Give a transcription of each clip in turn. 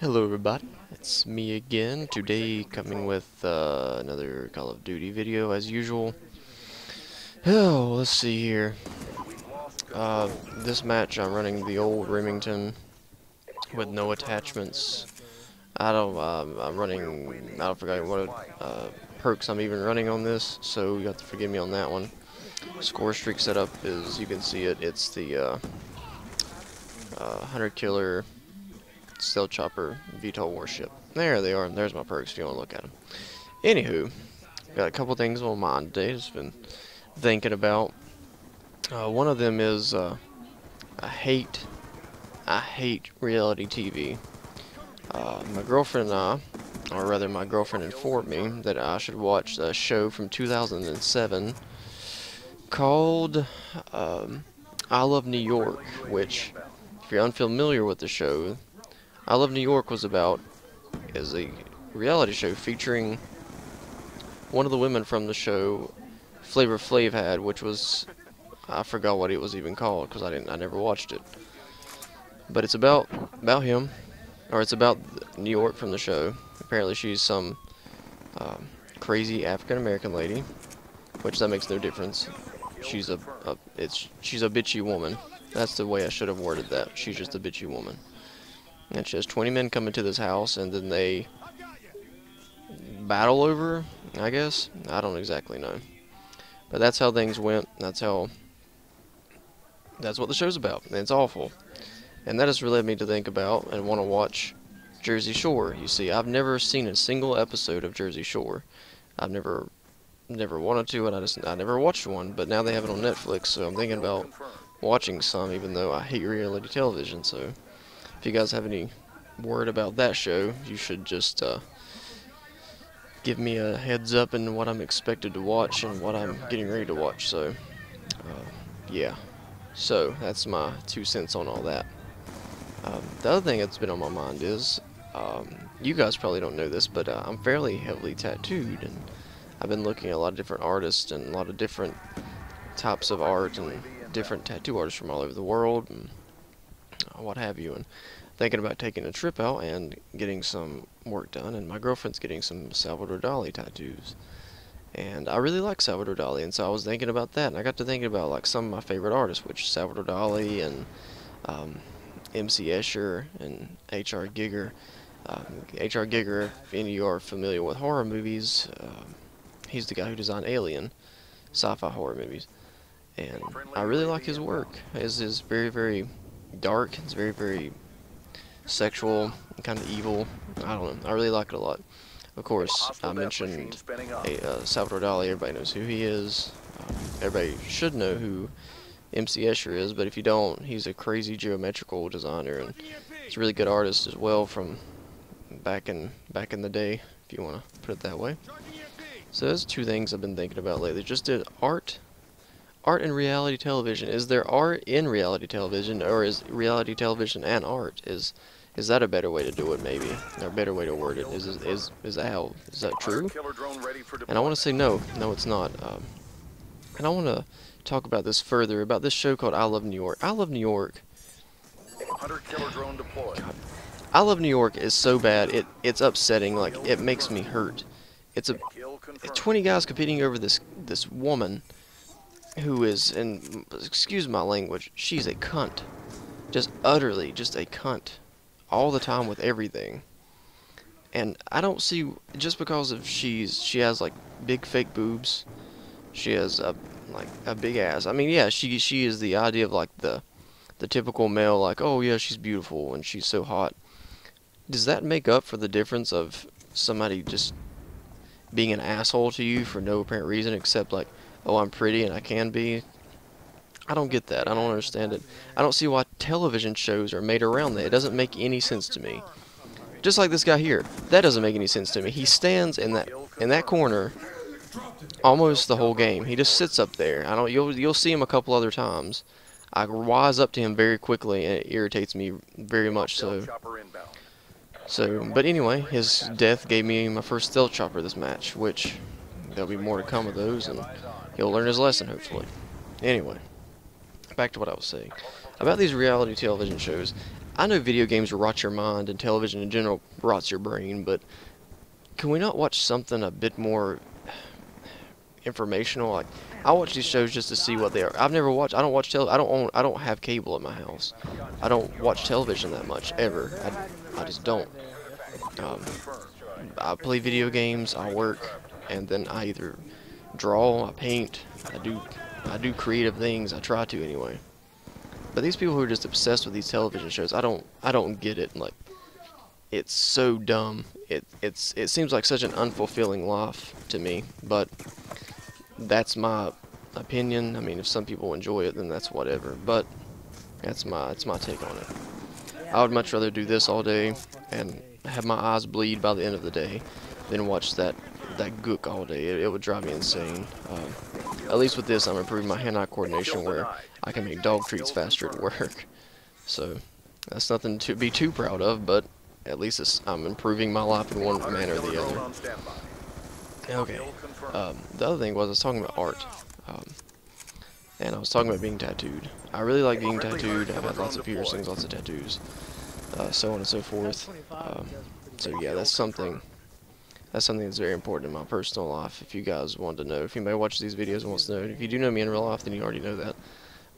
Hello everybody, it's me again, today coming with another Call of Duty video as usual. Oh, let's see here. This match I'm running the old Remington with no attachments. I'm running, I don't forget what perks I'm even running on this, so you have to forgive me on that one. Score streak setup is, you can see it, it's the Hunter Killer Stealth Chopper Vtal warship. There they are, there's my perks if you want to look at them. Anywho, got a couple things on my mind today, just been thinking about. One of them is I hate reality TV. My girlfriend and I, or rather my girlfriend informed me that I should watch a show from 2007 called I Love New York, which, if you're unfamiliar with the show, I Love New York is a reality show featuring one of the women from the show Flavor Flav had, which was, I forgot what it was even called because I never watched it. But it's about him, or it's about New York from the show. Apparently she's some crazy African American lady, which that makes no difference. She's she's a bitchy woman. That's the way I should have worded that. She's just a bitchy woman. And she has 20 men come into this house, and then they battle over her, I guess. I don't exactly know. But that's how things went. That's what the show's about. And it's awful. And that has led me to think about and want to watch Jersey Shore. You see, I've never seen a single episode of Jersey Shore. I've never wanted to, and I never watched one, but now they have it on Netflix, so I'm thinking about watching some, even though I hate reality television. So if you guys have any word about that show, you should just give me a heads up in what I'm expected to watch and what I'm getting ready to watch. So yeah, so that's my 2 cents on all that. The other thing that's been on my mind is, you guys probably don't know this, but I'm fairly heavily tattooed, and I've been looking at a lot of different artists and a lot of different types of art and different tattoo artists from all over the world and what have you, and thinking about taking a trip out and getting some work done. And my girlfriend's getting some Salvador Dali tattoos, and I really like Salvador Dali, and so I was thinking about that, and I got to thinking about like some of my favorite artists, which is Salvador Dali and MC Escher and H.R. Giger. H.R. Giger, if any of you are familiar with horror movies, he's the guy who designed Alien, sci-fi horror movies, and I really like his work. His is very, very dark. It's very, very sexual, kind of evil. I don't know. I really like it a lot. Of course, I mentioned Salvador Dali. Everybody knows who he is. Everybody should know who MC Escher is, but if you don't, he's a crazy geometrical designer, and he's a really good artist as well from back in the day, if you want to put it that way. So those 2 things I've been thinking about lately. Just did art and reality television. Is there art in reality television, or is reality television and art? Is that a better way to do it, maybe, or a better way to word it? Is that true? And I want to say no, it's not. And I want to talk about this further, about this show called I Love New York. I Love New York. God. I Love New York is so bad, it's upsetting. Like, it makes me hurt. It's 20 guys competing over this woman who is, and excuse my language, she's a cunt. Just utterly, just a cunt. All the time with everything. And I don't see, just because of she has like big fake boobs, she has a big ass. I mean, yeah, she is the idea of like the typical male, like, oh yeah, she's beautiful and she's so hot. Does that make up for the difference of somebody just being an asshole to you for no apparent reason except like, oh, I'm pretty and I can be? I don't get that. I don't understand it. I don't see why television shows are made around that. It doesn't make any sense to me. Just like this guy here. That doesn't make any sense to me. He stands in that corner almost the whole game. He just sits up there. You'll see him a couple other times. I wise up to him very quickly, and it irritates me very much so. But anyway, his death gave me my first stealth chopper this match, which there'll be more to come of those, and he'll learn his lesson, hopefully. Anyway, back to what I was saying. About these reality television shows, I know video games rot your mind and television in general rots your brain, but can we not watch something a bit more informational? Like, I watch these shows just to see what they are. I've never watched. I don't watch I don't own. I don't have cable at my house. I don't watch television that much ever. I just don't. Um, I play video games. I work, and then I either draw, I paint, I do creative things. I try to anyway. But these people who are just obsessed with these television shows, I don't get it. Like, it's so dumb. It seems like such an unfulfilling life to me. But that's my opinion. I mean, if some people enjoy it, then that's whatever. But that's my take on it. I would much rather do this all day and have my eyes bleed by the end of the day than watch that gook all day. It would drive me insane. At least with this, I'm improving my hand-eye coordination where I can make dog treats faster at work. So that's nothing to be too proud of, but at least I'm improving my life in one manner or the other. Okay. The other thing was I was talking about art. And I was talking about being tattooed. I really like being tattooed. I've had lots of piercings, lots of tattoos, so on and so forth. So yeah, that's something that's very important in my personal life. If you guys want to know, if anybody watches these videos and wants to know, if you do know me in real life, then you already know that.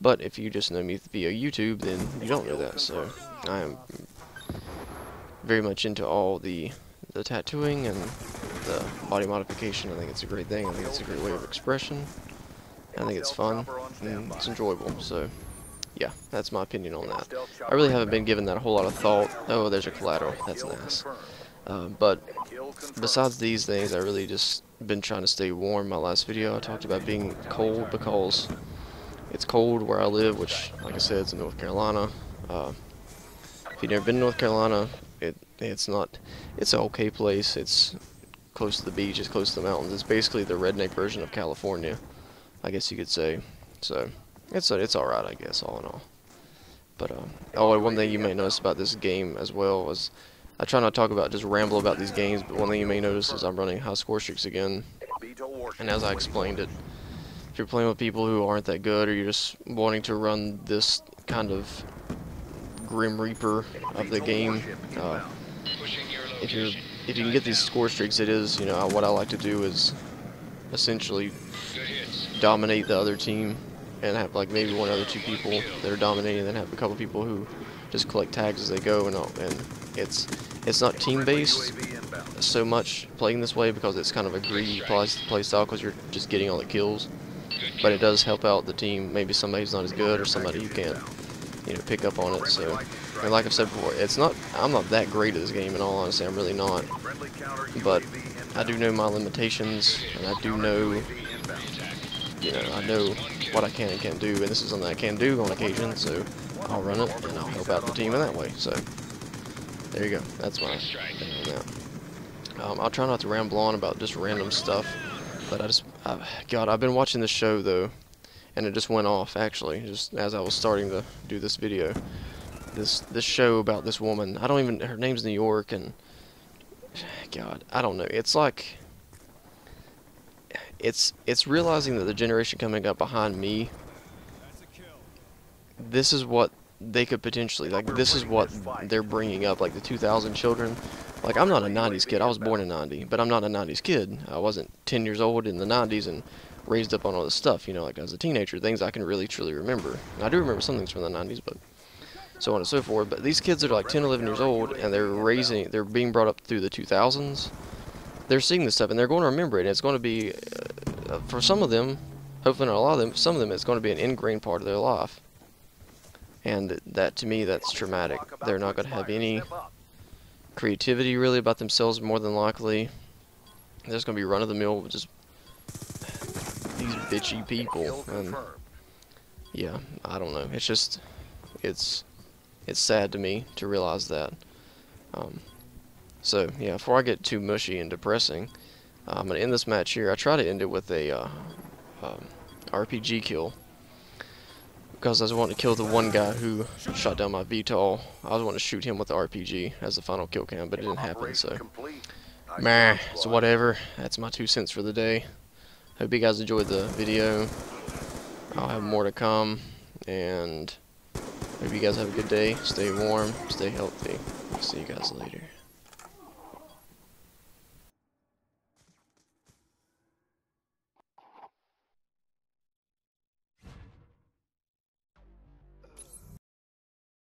But if you just know me via YouTube, then you don't know that. So I am very much into all the tattooing and the body modification. I think it's a great thing. I think it's a great way of expression. I think it's fun and it's enjoyable. So yeah, that's my opinion on that. I really haven't been giving that a whole lot of thought. Oh, there's a collateral. That's nice. But besides these things, I really just been trying to stay warm. My last video I talked about being cold because it's cold where I live, which, like I said, it's in North Carolina. If you've never been to North Carolina, it's an okay place. It's close to the beach, it's close to the mountains. It's basically the redneck version of California, I guess you could say. So it's alright, I guess, all in all. But oh, one thing you may notice about this game as well is I try not to talk about, just ramble about these games, but one thing you may notice is I'm running high score streaks again. And as I explained it, if you're playing with people who aren't that good, or you're just wanting to run this kind of Grim Reaper of the game, if you can get these score streaks, it is, you know, what I like to do is essentially dominate the other team and have like maybe one other two people that are dominating, and then have a couple people who just collect tags as they go, and it's not team based so much playing this way because it's kind of a greedy play style because you're just getting all the kills, but it does help out the team, maybe somebody who's not as good or somebody who can't, you know, pick up on it. So, and like I've said before, I'm not that great at this game, in all honesty. I'm really not, but I do know my limitations, and I do know, you know, I know what I can and can't do, and this is something I can do on occasion, so I'll run it and I'll help out the team in that way. So there you go, that's my thing on that. I'll try not to ramble on about just random stuff, but God, I've been watching this show though, and it just went off actually, just as I was starting to do this video. This show about this woman, her name's New York, and God, I don't know, it's like, it's realizing that the generation coming up behind me, this is what they could potentially, like, this is what they're bringing up, like the 2000 children. Like, I'm not a 90s kid, I was born in 90, but I'm not a 90s kid. I wasn't 10 years old in the 90s and raised up on all this stuff, you know, like as a teenager, things I can really truly remember. And I do remember some things from the 90s, but so on and so forth. But these kids are like 10, 11 years old, and they're being brought up through the 2000s. They're seeing this stuff, and they're going to remember it, and it's going to be, for some of them, hopefully not a lot of them, some of them it's going to be an ingrained part of their life. And that, to me, that's traumatic. They're not going to have any creativity really about themselves, more than likely. They're just going to be run-of-the-mill, just these bitchy people. And yeah, I don't know. It's just, it's sad to me to realize that. So yeah, before I get too mushy and depressing, I'm gonna end this match here. I try to end it with a RPG kill, because I was wanting to kill the one guy who shot down my Vtal. I was wanting to shoot him with the RPG as the final kill cam, but it didn't happen. So, meh. So whatever. That's my 2 cents for the day. Hope you guys enjoyed the video. I'll have more to come, and Hope you guys have a good day. Stay warm. Stay healthy. See you guys later.